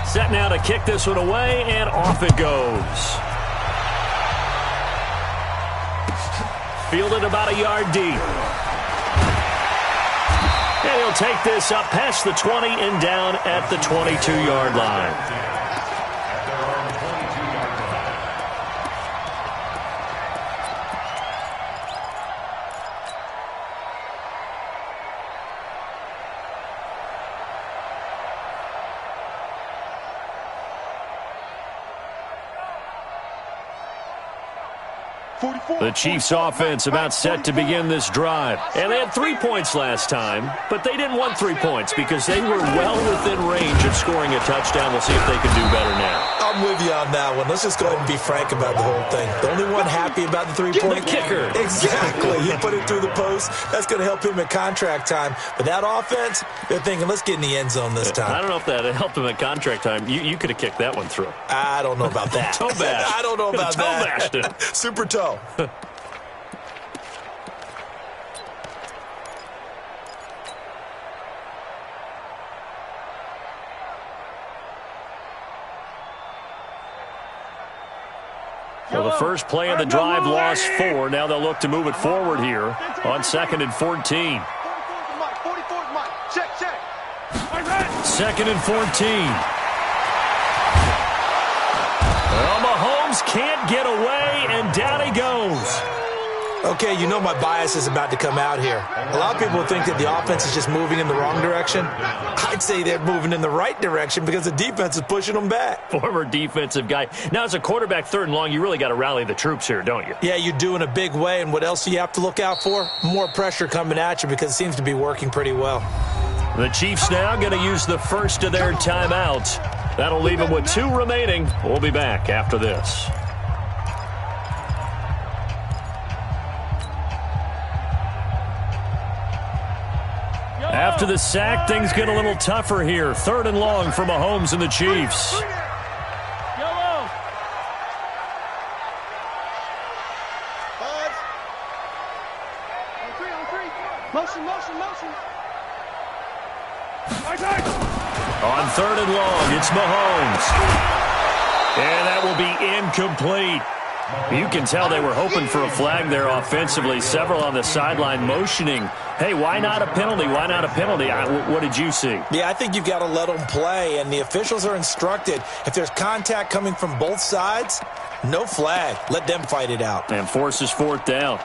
Set now to kick this one away, and off it goes. Fielded about a yard deep. And he'll take this up past the 20 and down at the 22-yard line. The Chiefs offense about set to begin this drive. And they had 3 points last time, but they didn't want 3 points because they were well within range of scoring a touchdown. We'll see if they can do better now. I'm with you on that one. Let's just go ahead and be frank about the whole thing. The only one happy about the three-point kicker. Exactly. He put it through the post. That's going to help him at contract time. But that offense, they're thinking, let's get in the end zone this time. I don't know if that helped him at contract time. You could have kicked that one through. I don't know about that. Toe bash. I don't know about toe that. Bashed it. Super toe. So the first play of the drive lost 4. Now they'll look to move it forward here on 2nd and 14. 44's Mike. Check. 2nd and 14. Well, Mahomes can't get away, and down he goes. Okay, you know my bias is about to come out here. A lot of people think that the offense is just moving in the wrong direction. I'd say they're moving in the right direction because the defense is pushing them back. Former defensive guy. Now, as a quarterback 3rd and long, you really got to rally the troops here, don't you? Yeah, you do in a big way, and what else do you have to look out for? More pressure coming at you because it seems to be working pretty well. The Chiefs now going to use the first of their timeouts. That'll leave them with 2 remaining. We'll be back after this. After the sack, things get a little tougher here. 3rd and long for Mahomes and the Chiefs. Yellow. On three. Motion. On 3rd and long, it's Mahomes. And that will be incomplete. You can tell they were hoping for a flag there offensively. Several on the sideline motioning, hey, why not a penalty? Why not a penalty? What did you see? Yeah, I think you've got to let them play, and the officials are instructed. If there's contact coming from both sides, no flag. Let them fight it out. And forces 4th down.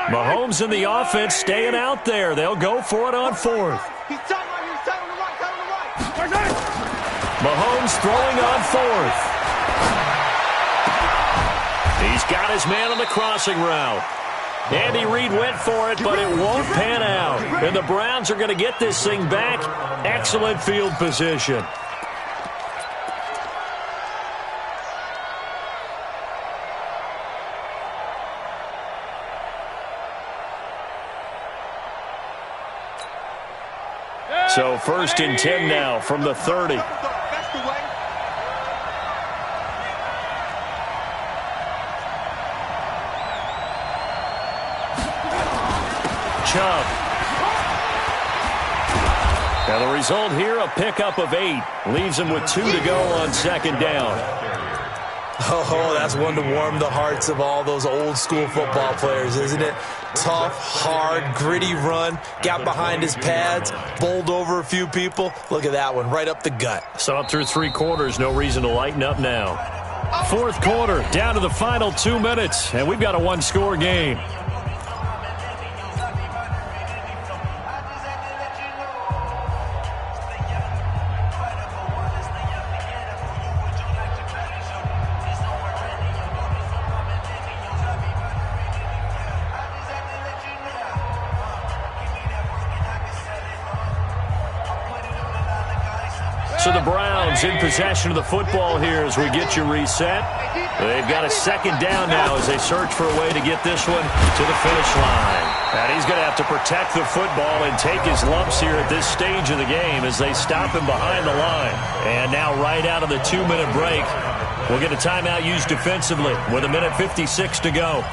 Mahomes and the offense staying out there. They'll go for it on 4th. He's tight on the right. Mahomes throwing on 4th. He's got his man on the crossing route. Andy Reid went for it, but it won't pan out. And the Browns are going to get this thing back. Excellent field position. So 1st and 10 now from the 30. That's the way. Chubb. Now the result here, a pickup of 8. Leaves him with 2 to go on 2nd down. Oh, that's one to warm the hearts of all those old school football players, isn't it? Tough, hard, gritty run. Got behind his pads, bowled over a few people. Look at that one, right up the gut. So up through 3 quarters, no reason to lighten up now. 4th quarter, down to the final 2 minutes, and we've got a 1-score game. So the Browns in possession of the football here as we get you reset. They've got a 2nd down now as they search for a way to get this one to the finish line. And he's going to have to protect the football and take his lumps here at this stage of the game as they stop him behind the line. And now right out of the 2-minute break, we'll get a timeout used defensively with 1:56 to go.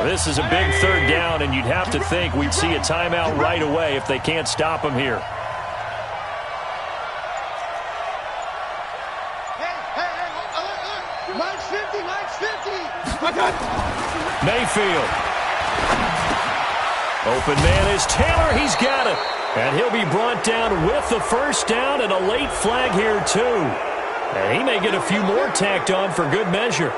This is a big 3rd down, and you'd have to think we'd see a timeout right away if they can't stop him here. Hey, Mike's 50. Mayfield. Open man is Taylor. He's got it. And he'll be brought down with the first down and a late flag here, too. And he may get a few more tacked on for good measure.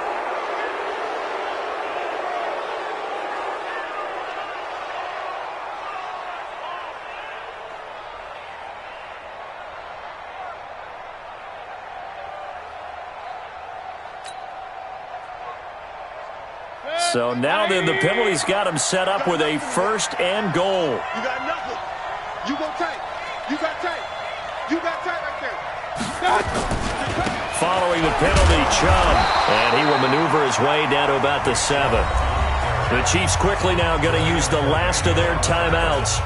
So now then, the penalty's got him set up with a first and goal. You got nothing. You go tight. You got tight. You got tight right there. Following the penalty, Chubb. And he will maneuver his way down to about the 7. The Chiefs quickly now going to use the last of their timeouts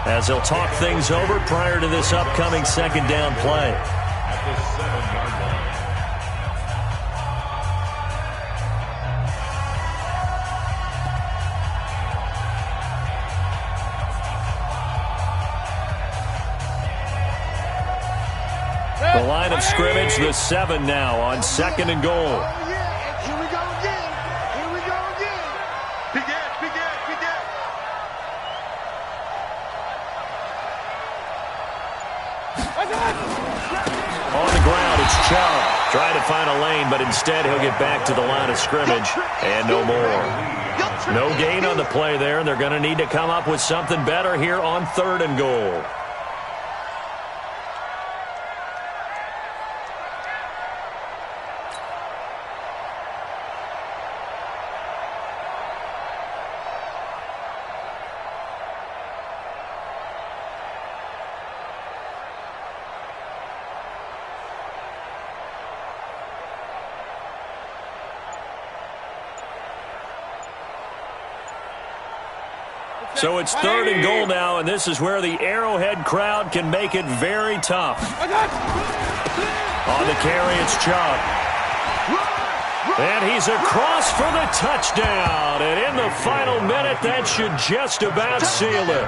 as they'll talk things over prior to this upcoming second down play. At the 7-yard line. The line of scrimmage, the 7 now on second and goal. Oh, yeah. Here we go again. Here we go again. Big Ed, Big Ed, Big Ed. On the ground, it's Chubb. Trying to find a lane, but instead he'll get back to the line of scrimmage and no more. No gain on the play there, and they're going to need to come up with something better here on third and goal. So it's third and goal now, and this is where the Arrowhead crowd can make it very tough. On the carry, it's Chubb. And he's across for the touchdown. And in the final minute, that should just about seal it.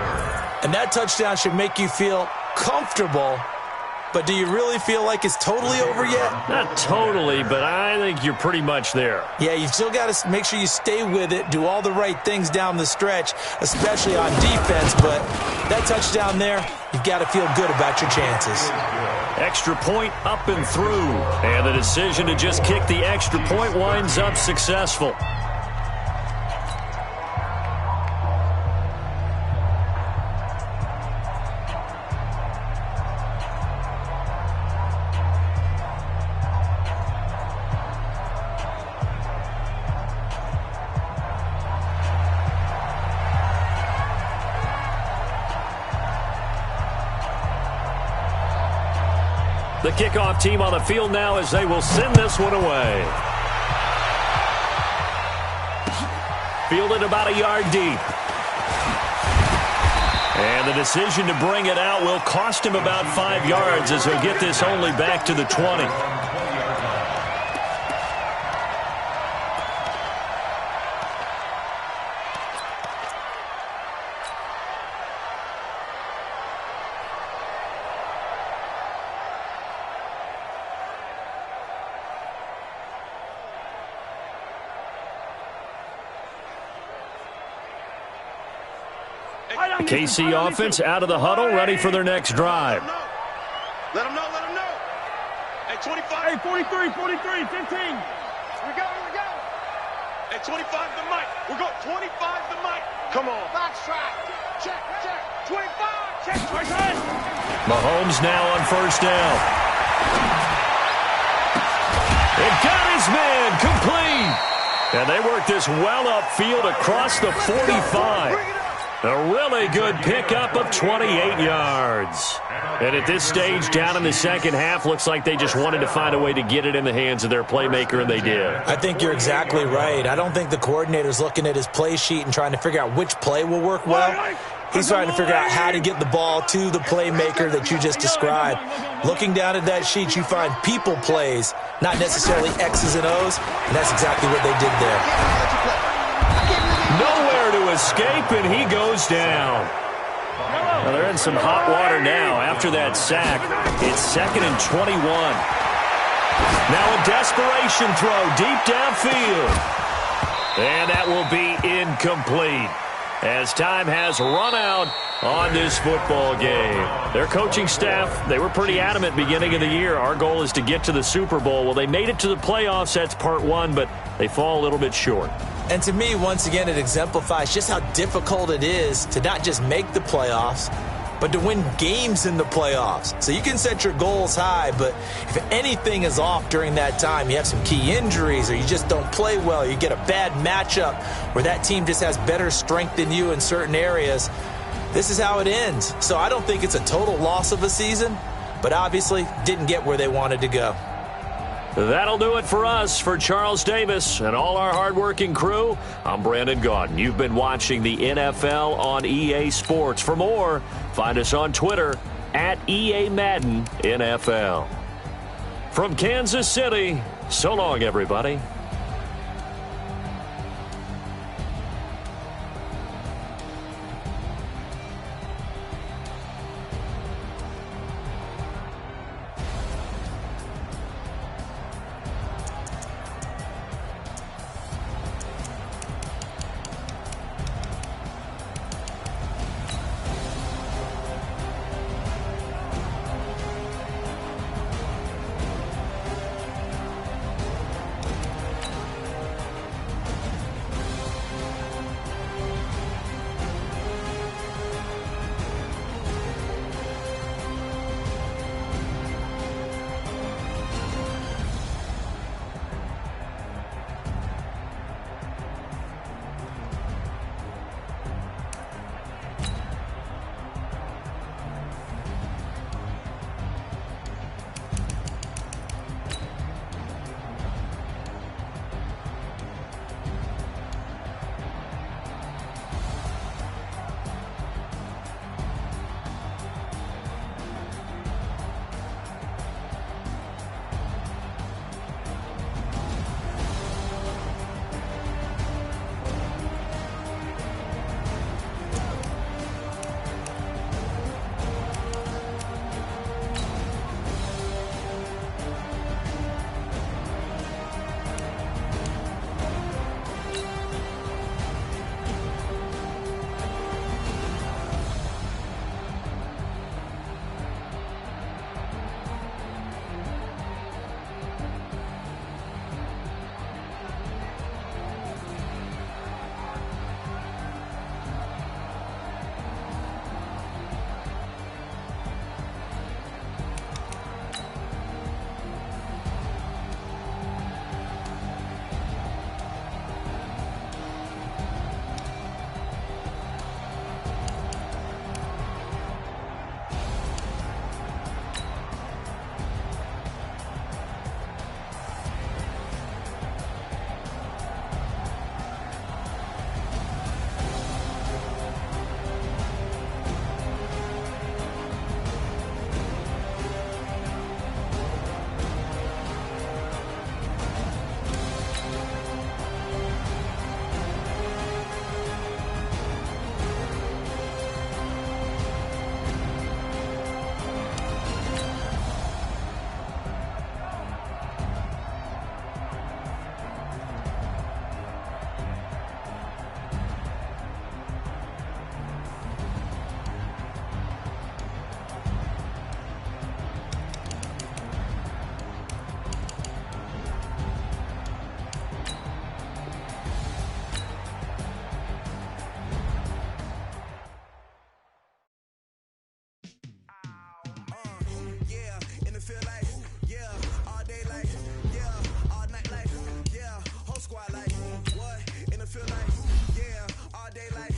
And that touchdown should make you feel comfortable. But do you really feel like it's totally over yet? Not totally, but I think you're pretty much there. Yeah, you've still got to make sure you stay with it, do all the right things down the stretch, especially on defense. But that touchdown there, you've got to feel good about your chances. Extra point up and through. And the decision to just kick the extra point winds up successful. The kickoff team on the field now as they will send this one away. Fielded about a yard deep. And the decision to bring it out will cost him about 5 yards as he'll get this only back to the 20. KC offense out of the huddle, ready for their next drive. Let them know, let them know. Hey, 25. Hey, 43, 43, 15. Here we go, here we go. Hey, 25 the mic. We're going 25 the mic. Come on. Box track. Check, check. 25. Check, 25. Mahomes now on first down. It got his man complete. And they work this well upfield across the 45. A really good pickup of 28 yards. And at this stage, down in the second half, looks like they just wanted to find a way to get it in the hands of their playmaker, and they did. I think you're exactly right. I don't think the coordinator's looking at his play sheet and trying to figure out which play will work well. He's trying to figure out how to get the ball to the playmaker that you just described. Looking down at that sheet, you find people plays, not necessarily X's and O's, and that's exactly what they did there. Nowhere to escape, and he goes down. Well, they're in some hot water now after that sack. It's 2nd and 21. Now a desperation throw deep downfield. And that will be incomplete. as time has run out on this football game. Their coaching staff, they were pretty adamant beginning of the year. Our goal is to get to the Super Bowl. Well, they made it to the playoffs. That's part one, but they fall a little bit short. And to me, once again, it exemplifies just how difficult it is to not just make the playoffs, but to win games in the playoffs. So you can set your goals high, but if anything is off during that time, you have some key injuries or you just don't play well, you get a bad matchup where that team just has better strength than you in certain areas, this is how it ends. So I don't think it's a total loss of a season, but obviously didn't get where they wanted to go. That'll do it for us. For Charles Davis and all our hardworking crew, I'm Brandon Gaudin. You've been watching the NFL on EA Sports. For more, find us on Twitter at EA Madden NFL. From Kansas City, so long, everybody. Squad like, what? In the field like, yeah, all day like,